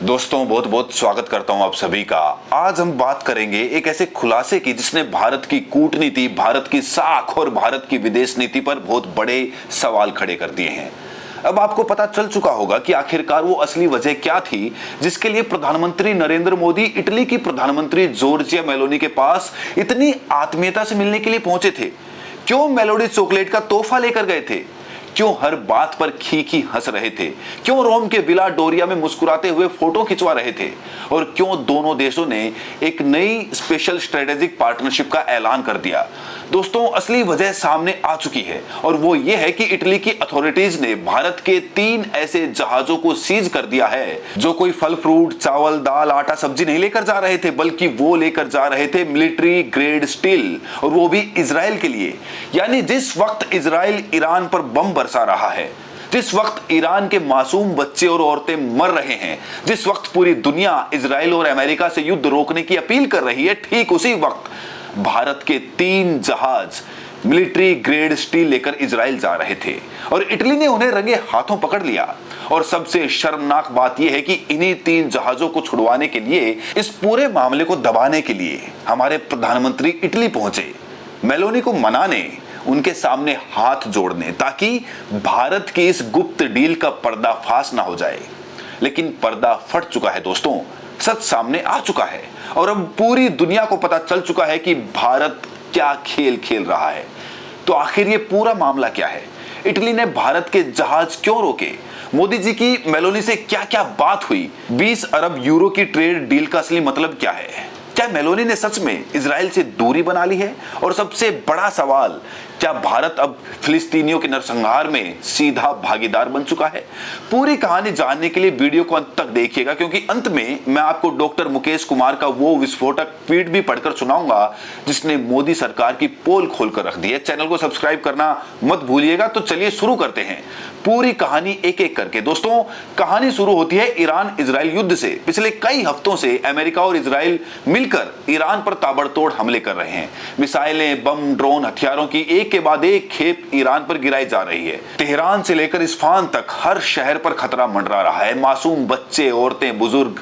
दोस्तों बहुत बहुत स्वागत करता हूं आप सभी का। आज हम बात करेंगे एक ऐसे खुलासे की जिसने भारत की कूटनीति, भारत की साख और भारत की विदेश नीति पर बहुत बड़े सवाल खड़े कर दिए हैं। अब आपको पता चल चुका होगा कि आखिरकार वो असली वजह क्या थी जिसके लिए प्रधानमंत्री नरेंद्र मोदी इटली की प्रधानमंत्री जॉर्जिया मेलोनी के पास इतनी आत्मीयता से मिलने के लिए पहुंचे थे। क्यों मेलोडी चॉकलेट का तोहफा लेकर गए थे? क्यों हर बात पर खी हंस रहे थे? क्यों रोम के विला डोरिया में मुस्कुराते हुए फोटो खिंचवा रहे थे? और क्यों दोनों देशों ने एक नई स्पेशल स्ट्रेटेजिक पार्टनरशिप का ऐलान कर दिया? दोस्तों, असली वजह सामने आ चुकी है और वो ये है कि इटली की अथॉरिटीज ने भारत के 3 ऐसे जहाजों को सीज कर दिया है जो कोई फल फ्रूट, चावल, दाल, आटा, सब्जी नहीं लेकर जा रहे थे, बल्कि वो लेकर जा रहे थे मिलिट्री ग्रेड स्टील, और वो भी इजराइल के लिए। यानी जिस वक्त इजराइल ईरान पर बम बरसा रहा है, जिस वक्त ईरान के मासूम बच्चे और औरतें मर रहे हैं, जिस वक्त पूरी दुनिया इजराइल और अमेरिका से युद्ध रोकने की अपील कर रही है, ठीक उसी वक्त भारत के 3 जहाज मिलिट्री ग्रेड स्टील लेकर इजराइल जा रहे थे और इटली ने उन्हें रंगे हाथों पकड़ लिया। और सबसे शर्मनाक बात यह है कि इन्हीं 3 जहाजों को छुड़वाने के लिए, इस पूरे मामले को दबाने के लिए हमारे प्रधानमंत्री इटली पहुंचे, मेलोनी को मनाने, उनके सामने हाथ जोड़ने, ताकि भारत की इस गुप्त डील का पर्दाफाश ना हो जाए। लेकिन पर्दा फट चुका है दोस्तों, सच सामने आ चुका है और अब पूरी दुनिया को पता चल चुका है कि भारत क्या खेल खेल रहा है। तो आखिर ये पूरा मामला क्या है? इटली ने भारत के जहाज क्यों रोके? मोदी जी की मेलोनी से क्या क्या बात हुई? 20 अरब यूरो की ट्रेड डील का असली मतलब क्या है? क्या मेलोनी ने सच में इजराइल से दूरी बना ली है? और सबसे बड़ा सवाल, क्या भारत अब फिलिस्तीनियों के नरसंहार में सीधा भागीदार बन चुका है? पूरी कहानी जानने के लिए वीडियो को अंत तक देखिएगा, क्योंकि अंत में मैं आपको डॉक्टर मुकेश कुमार का वो विस्फोटक ट्वीट भी पढ़कर सुनाऊंगा जिसने मोदी सरकार की पोल खोलकर रख दी है। चैनल को सब्सक्राइब करना मत भूलिएगा। तो चलिए शुरू करते हैं पूरी कहानी एक एक करके। दोस्तों, कहानी शुरू होती है ईरान इजराइल युद्ध से। पिछले कई हफ्तों से अमेरिका और इजराइल मिलकर ईरान पर ताबड़तोड़ हमले कर रहे हैं। मिसाइलें, बम, ड्रोन, हथियारों की एक के बाद एक खेप ईरान पर गिराई जा रही है। तेहरान से लेकर इस्फहान तक हर शहर पर खतरा मंडरा रहा है। मासूम बच्चे, औरतें, बुजुर्ग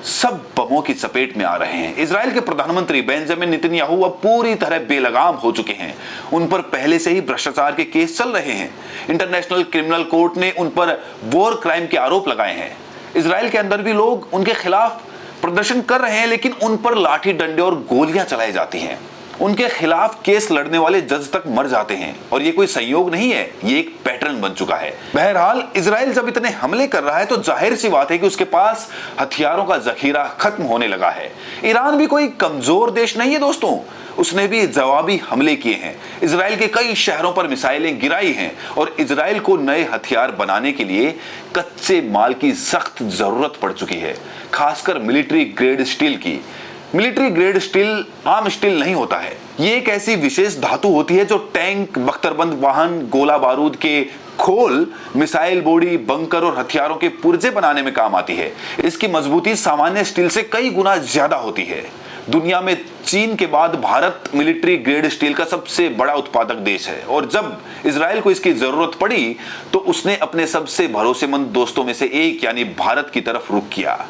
सब बमों की चपेट में आ रहे हैं। इजराइल के प्रधानमंत्री बेंजामिन नेतन्याहू अब पूरी तरह बेलगाम हो चुके हैं। उन पर पहले से ही भ्रष्टाचार के केस चल रहे हैं। इंटरनेशनल क्रिमिनल कोर्ट ने उन पर वॉर क्राइम के आरोप लगाए हैं। इजराइल के अंदर भी लोग उनके खिलाफ प्रदर्शन कर रहे हैं, लेकिन उन पर लाठी डंडे और गोलियां चलाई जाती हैं। उनके खिलाफ केस लड़ने वाले जज तक मर जाते हैं। और ये कोई संयोग नहीं है, ये एक पैटर्न बन चुका है। बहरहाल, इजराइल जब इतने हमले कर रहा है तो जाहिर सी बात है कि उसके पास हथियारों का जखीरा खत्म होने लगा है। ईरान भी कोई कमजोर देश नहीं है दोस्तों, उसने भी जवाबी हमले किए हैं। इजराइल के कई शहरों पर मिसाइलें गिराई हैं और इजराइल को नए हथियार बनाने के लिए कच्चे माल की सख्त जरूरत पड़ चुकी है, खासकर मिलिट्री ग्रेड स्टील की। मिलिट्री ग्रेड स्टील आम स्टील नहीं होता है। ये एक ऐसी विशेष धातु होती है जो टैंक, बख्तरबंद वाहन, गोला बारूद के खोल, मिसाइल बॉडी, बंकर और हथियारों के पुर्जे बनाने में काम आती है। इसकी मजबूती सामान्य स्टील से कई गुना ज्यादा होती है। दुनिया में चीन के बाद भारत मिलिट्री ग्रेड स्टील का सबसे बड़ा उत्पादक देश है और जब इजराइल को इसकी जरूरत पड़ी तो उसने अपने सबसे भरोसेमंद दोस्तों में से एक यानी भारत की तरफ रुख किया।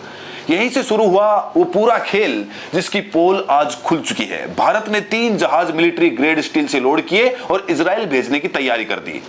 यहीं से शुरू हुआ वो पूरा खेल जिसकी पोल आज खुल चुकी है। भारत ने 3 जहाज मिलिट्री ग्रेड स्टील से लोड किए और इजराइल भेजने की तैयारी कर दी।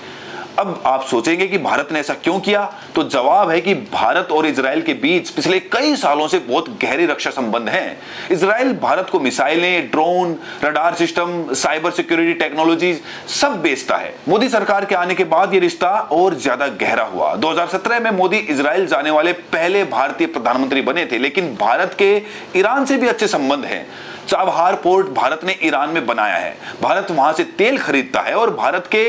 अब आप सोचेंगे कि भारत ने ऐसा क्यों किया? तो जवाब है कि भारत और इजराइल के बीच पिछले कई सालों से बहुत गहरे रक्षा संबंध हैं। इजराइल भारत को मिसाइलें, drone, radar system, cyber security technology सब बेचता है। मोदी सरकार के आने के बाद ये रिश्ता और ज्यादा गहरा हुआ। 2017 में मोदी इजराइल जाने वाले पहले भारतीय प्रधानमंत्री बने थे, लेकिन भारत के ईरान से भी अच्छे संबंध हैं। चाबहार पोर्ट भारत ने ईरान में बनाया है, भारत वहां से तेल खरीदता है और भारत के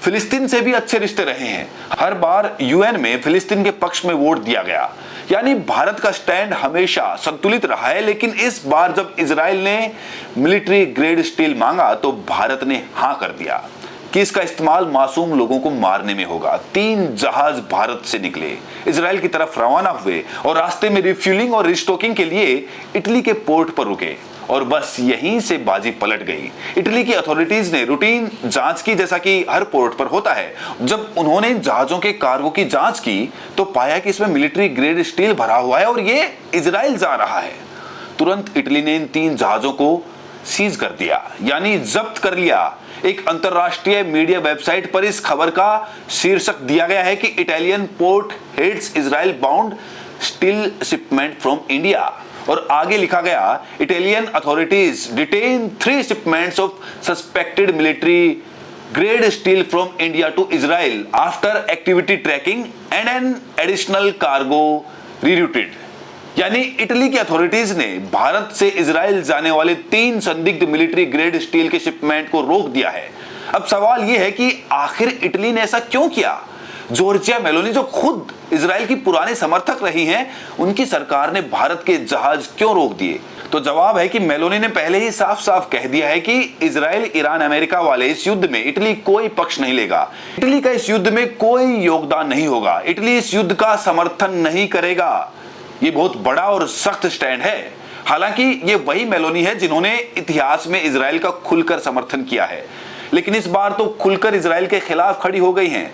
फिलिस्तीन से भी अच्छे रिश्ते रहे हैं। हर बार यूएन में फिलिस्तीन के पक्ष में वोट दिया गया, यानी भारत का स्टैंड हमेशा संतुलित रहा है। लेकिन इस बार जब इजराइल ने मिलिट्री ग्रेड स्टील मांगा तो भारत ने हां कर दिया। कि इसका इस्तेमाल मासूम लोगों को मारने में होगा। 3 जहाज भारत से निकले, इजराइल की तरफ रवाना हुए और रास्ते में रिफ्यूलिंग और रिस्टॉकिंग के लिए इटली के पोर्ट पर रुके और बस यहीं से बाजी पलट गई। इटली की अथॉरिटीज ने रूटीन जांच की, जैसा कि हर पोर्ट पर होता है। जब उन्होंने इन जहाजों के कार्गो की जांच की तो पाया कि इसमें मिलिट्री ग्रेड स्टील भरा हुआ है और ये इजराइल जा रहा है। तुरंत इटली ने इन 3 जहाजों को सीज कर दिया, यानी जब्त कर लिया। एक अंतरराष्ट्रीय मीडिया वेबसाइट पर इस खबर का शीर्षक दिया गया है कि Italian port heads Israel bound steel shipment from India, और आगे लिखा गया Italian authorities detain 3 shipments of suspected military grade steel from India to Israel after activity tracking and an additional cargo rerouted. यानी इटली की authorities ने भारत से Israel जाने वाले 3 संदिग्ध मिलिट्री ग्रेड स्टील के शिपमेंट को रोक दिया है। अब सवाल यह है कि आखिर इटली ने ऐसा क्यों किया? जॉर्जिया मेलोनी, जो खुद इजराइल की पुरानी समर्थक रही हैं, उनकी सरकार ने भारत के जहाज क्यों रोक दिए? तो जवाब है कि मेलोनी ने पहले ही साफ साफ कह दिया है कि इजराइल, ईरान, अमेरिका वाले इस युद्ध में इटली कोई पक्ष नहीं लेगा। इटली का इस युद्ध में कोई योगदान नहीं होगा। इटली इस युद्ध का समर्थन नहीं करेगा। ये बहुत बड़ा और सख्त स्टैंड है। हालांकि ये वही मेलोनी है जिन्होंने इतिहास में इजराइल का खुलकर समर्थन किया है, लेकिन इस बार तो खुलकर इजराइल के खिलाफ खड़ी हो गई हैं।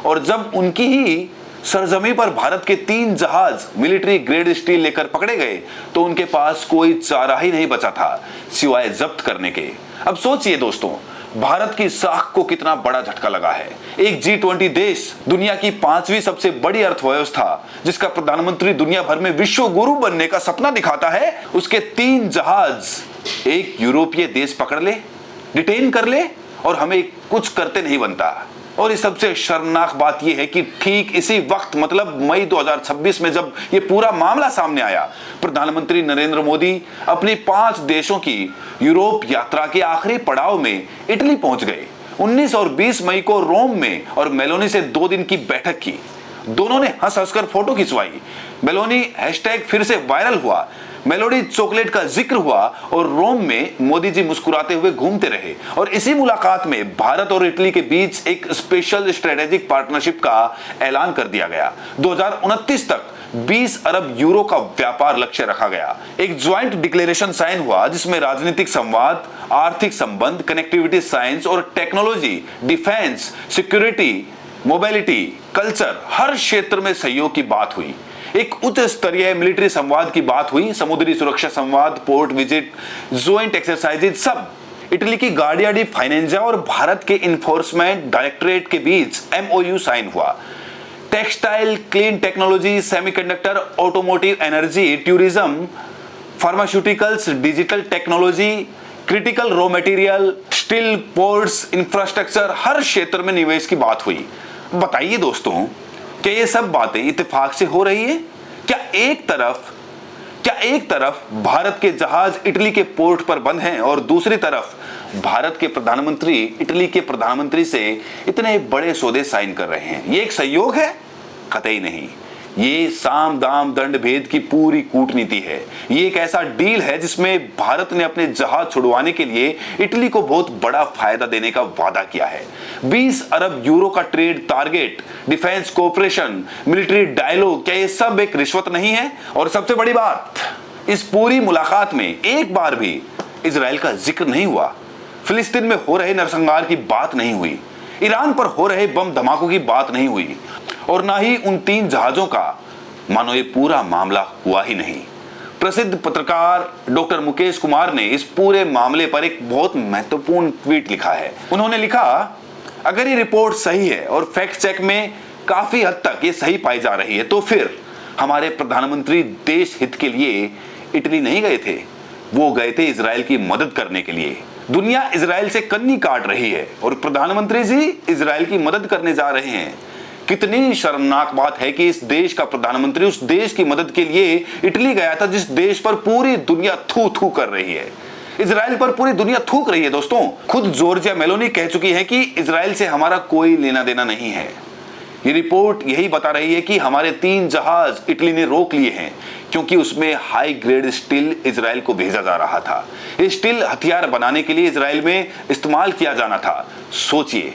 और जब उनकी ही सरजमी पर भारत के 3 जहाज मिलिट्री ग्रेड स्टील लेकर पकड़े गए तो उनके पास कोई चारा ही नहीं बचा था सिवाय जब्त करने के। अब सोचिए दोस्तों, भारत की साख को कितना बड़ा झटका लगा है। एक G20 देश, दुनिया की 5वीं सबसे बड़ी अर्थव्यवस्था, जिसका प्रधानमंत्री दुनिया भर में विश्व गुरु बनने का सपना दिखाता है, उसके 3 जहाज एक यूरोपीय देश पकड़ ले, डिटेन कर ले और हमें कुछ करते नहीं बनता। और इस सबसे शर्मनाक बात यह है कि ठीक इसी वक्त, मतलब मई 2026 में जब ये पूरा मामला सामने आया, प्रधानमंत्री नरेंद्र मोदी अपनी 5 देशों की यूरोप यात्रा के आखिरी पड़ाव में इटली पहुंच गए। 19 और 20 मई को रोम में और मेलोनी से 2 दिन की बैठक की। दोनों ने हंस हंसकर फोटो खिंचवाई। मेलोनी हैशटैग फिर से वायरल हुआ, मेलोडी चॉकलेट का जिक्र हुआ और रोम में मोदी जी मुस्कुराते हुए घूमते रहे। और इसी मुलाकात में भारत और इटली के बीच एक स्पेशल स्ट्रेटेजिक पार्टनरशिप का ऐलान कर दिया गया। 2029 तक 20 अरब यूरो का व्यापार लक्ष्य रखा गया। एक ज्वाइंट डिक्लेरेशन साइन हुआ जिसमें राजनीतिक संवाद, आर्थिक संबंध, कनेक्टिविटी, साइंस और technology, defence, security, mobility, culture, हर क्षेत्र में सहयोग की बात हुई। एक उच्च स्तरीय मिलिट्री संवाद की बात हुई, समुद्री सुरक्षा संवाद, पोर्ट विजिट, ज्वाइंट एक्सरसाइजेज, सब। इटली की गार्डिया डी फाइनेंजा और भारत के इन्फोर्समेंट डायरेक्टरेट के बीच MOU साइन हुआ। Textile, clean technology, semiconductor, automotive, energy, tourism, pharmaceuticals, digital technology, critical raw material, steel, ports, infrastructure, हर क्षेत्र में निवेश की बात हुई। बताइए दोस्तों, क्या ये सब बातें इत्तेफाक से हो रही है? क्या एक तरफ भारत के जहाज इटली के पोर्ट पर बंद हैं और दूसरी तरफ भारत के प्रधानमंत्री इटली के प्रधानमंत्री से इतने बड़े सौदे साइन कर रहे हैं? ये एक सहयोग है? कतई नहीं। ये साम दाम दंड भेद की पूरी कूटनीति है। ये एक ऐसा डील है जिसमें भारत ने अपने जहाज छुड़वाने के लिए इटली को बहुत बड़ा फायदा देने का वादा किया है। 20 अरब यूरो का trade target, defence cooperation, military dialogue, क्या ये सब एक रिश्वत नहीं है? और सबसे बड़ी बात, इस पूरी मुलाकात में एक बार भी इजराइल का जिक्र नहीं हुआ। फिलिस्तीन में हो रहे नरसंहार की बात नहीं हुई, ईरान पर हो रहे बम धमाकों की बात नहीं हुई, और ना ही उन 3 जहाजों का, मानो ये पूरा मामला हुआ ही नहीं। प्रसिद्ध पत्रकार डॉक्टर मुकेश कुमार ने इस पूरे मामले पर एक बहुत महत्वपूर्ण ट्वीट लिखा है। उन्होंने लिखा, अगर ये रिपोर्ट सही है और फैक्ट चेक में काफी हद तक ये सही पाई जा रही है, तो फिर हमारे प्रधानमंत्री देश हित के लिए इटली नहीं गए थे, वो गए थे इजराइल की मदद करने के लिए। दुनिया इजराइल से कन्नी काट रही है और प्रधानमंत्री जी इजराइल की मदद करने जा रहे हैं। कितनी शर्मनाक बात है कि इस देश का प्रधानमंत्री उस देश की मदद के लिए इटली गया था जिस देश पर पूरी दुनिया थू थू कर रही है। इजराइल पर पूरी दुनिया थूक रही है दोस्तों। खुद जॉर्जिया मेलोनी कह चुकी है कि इजराइल से हमारा कोई लेना देना नहीं है। ये रिपोर्ट यही बता रही है कि हमारे 3 जहाज इटली ने रोक लिए हैं क्योंकि उसमें हाई ग्रेड स्टील इजराइल को भेजा जा रहा था। ये स्टील हथियार बनाने के लिए इजराइल में इस्तेमाल किया जाना था। सोचिए,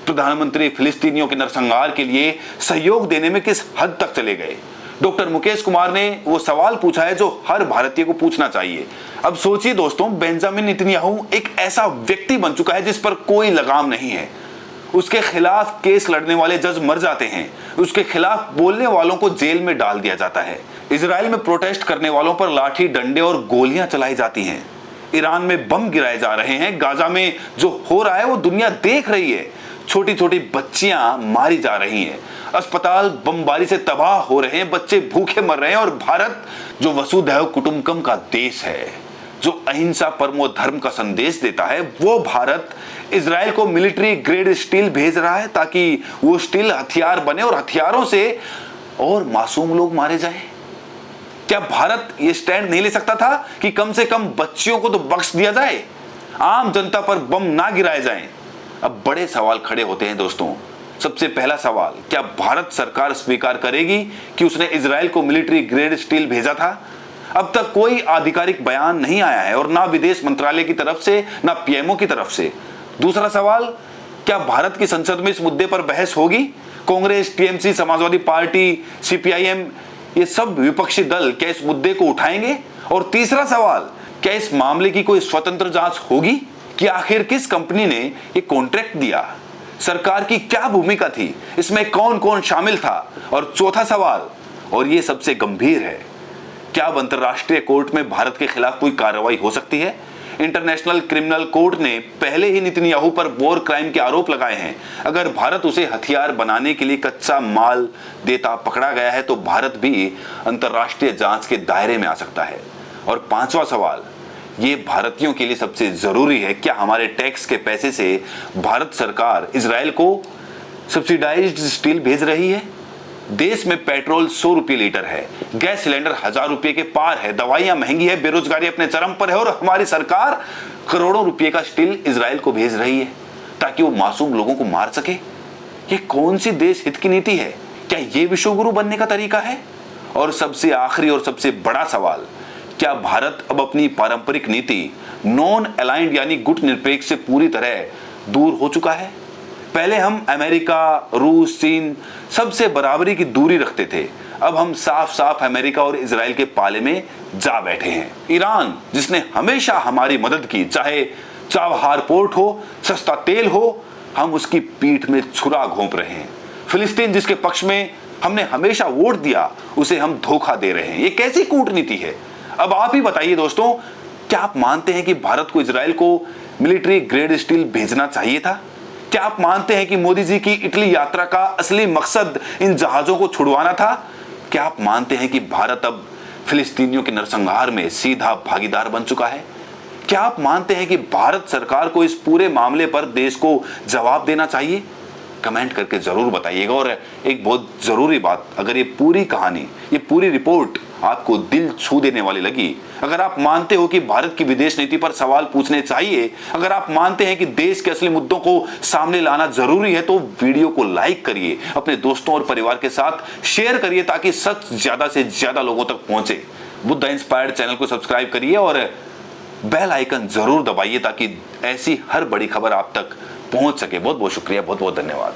प्रधानमंत्री फिलिस्तीनियों के नरसंहार के लिए सहयोग देने में किस हद तक चले गए। डॉक्टर मुकेश कुमार ने वो सवाल पूछा है जो हर भारतीय को पूछना चाहिए। अब सोचिए दोस्तों, बेंजामिन नेतन्याहू एक ऐसा व्यक्ति बन चुका है जिस पर कोई लगाम नहीं है। उसके खिलाफ केस लड़ने वाले जज मर जाते हैं, उसके खिलाफ बोलने वालों को जेल में डाल दिया जाता है। इजराइल में प्रोटेस्ट करने वालों पर लाठी डंडे और गोलियां चलाई जाती हैं। ईरान में बम गिराए जा रहे हैं। गाजा में जो हो रहा है वो दुनिया देख रही है। छोटी छोटी बच्चियां मारी जा रही हैं। अस्पताल बमबारी से तबाह हो रहे हैं। बच्चे भूखे मर रहे हैं। और भारत जो वसुधैव कुटुंबकम का देश है, जो अहिंसा परमो धर्म का संदेश देता है, वो भारत इजराइल को मिलिट्री ग्रेड स्टील भेज रहा है ताकि वो स्टील हथियार बने और हथियारों से और मासूम लोग मारे जाएं। क्या भारत ये स्टैंड नहीं ले सकता था कि कम से कम बच्चियों को तो बख्श दिया जाए, आम जनता पर बम ना गिराए जाएं? अब बड़े सवाल खड़े होते हैं दोस्तों। सबसे पहला सवाल, क्या भारत सरकार स्वीकार करेगी कि उसने इजराइल को मिलिट्री ग्रेड स्टील भेजा था? अब तक कोई आधिकारिक बयान नहीं आया है, और ना विदेश मंत्रालय की तरफ से, ना पीएमओ की तरफ से। दूसरा सवाल, क्या भारत की संसद में इस मुद्दे पर बहस होगी? Congress, TMC, Samajwadi party, CPIM, ये सब विपक्षी दल क्या इस मुद्दे को उठाएंगे? और तीसरा सवाल, क्या इस मामले की कोई स्वतंत्र जांच होगी कि आखिर किस कंपनी ने ये कॉन्ट्रैक्ट दिया? सरकार की क्या भूमिका थी? इसमें कौन कौन शामिल था? और चौथा सवाल, और ये सबसे गंभीर है, क्या अब अंतरराष्ट्रीय कोर्ट में भारत के खिलाफ कोई कार्रवाई हो सकती है? इंटरनेशनल क्रिमिनल कोर्ट ने पहले ही नेतन्याहू पर वॉर क्राइम के आरोप लगाए हैं। अगर भारत उसे हथियार बनाने के लिए कच्चा माल देता पकड़ा गया है तो भारत भी अंतरराष्ट्रीय जांच के दायरे में आ सकता है। और पांचवा सवाल, ये भारतीयों के लिए सबसे जरूरी है, क्या हमारे टैक्स के पैसे से भारत सरकार इजराइल को सब्सिडाइज्ड स्टील भेज रही है? देश में पेट्रोल 100 रुपये लीटर है, गैस सिलेंडर 1000 रुपये के पार है, दवाइयां महंगी है, बेरोजगारी अपने चरम पर है, और हमारी सरकार करोड़ों रुपए का स्टील इजराइल को भेज रही है ताकि वो मासूम लोगों को मार सके। ये कौन सी देश हित की नीति है? क्या ये विश्वगुरु बनने का तरीका है? और सबसे आखिरी और सबसे बड़ा सवाल, क्या भारत अब अपनी पारंपरिक नीति नॉन अलाइंड यानी गुट निरपेक्ष से पूरी तरह दूर हो चुका है? पहले हम अमेरिका, रूस, चीन सबसे बराबरी की दूरी रखते थे। अब हम साफ साफ अमेरिका और इजराइल के पाले में जा बैठे हैं। ईरान, जिसने हमेशा हमारी मदद की, चाहे चाबहार पोर्ट हो, सस्ता तेल हो, हम उसकी पीठ में छुरा घोंप रहे हैं। फिलिस्तीन, जिसके पक्ष में हमने हमेशा वोट दिया, उसे हम धोखा दे रहे हैं। ये कैसी कूटनीति है? अब आप ही बताइए दोस्तों, क्या आप मानते हैं कि भारत को इजराइल को मिलिट्री ग्रेड स्टील भेजना चाहिए था? क्या आप मानते हैं कि मोदी जी की इटली यात्रा का असली मकसद इन जहाजों को छुड़वाना था? क्या आप मानते हैं कि भारत अब फिलिस्तीनियों के नरसंहार में सीधा भागीदार बन चुका है? क्या आप मानते हैं कि भारत सरकार को इस पूरे मामले पर देश को जवाब देना चाहिए? कमेंट करके जरूर बताइएगा। और एक बहुत जरूरी बात, अगर ये पूरी कहानी, ये पूरी रिपोर्ट आपको दिल छू देने वाली लगी, अगर आप मानते हो कि भारत की विदेश नीति पर सवाल पूछने चाहिए, अगर आप मानते हैं कि देश के असली मुद्दों को सामने लाना जरूरी है, तो वीडियो को लाइक करिए, अपने दोस्तों और परिवार के साथ शेयर करिए ताकि सच ज्यादा से ज्यादा लोगों तक पहुंचे। बुद्धा इंस्पायर्ड चैनल को सब्सक्राइब करिए और बेल आइकन जरूर दबाइए ताकि ऐसी हर बड़ी खबर आप तक पहुंच सके। बहुत बहुत शुक्रिया, बहुत बहुत धन्यवाद।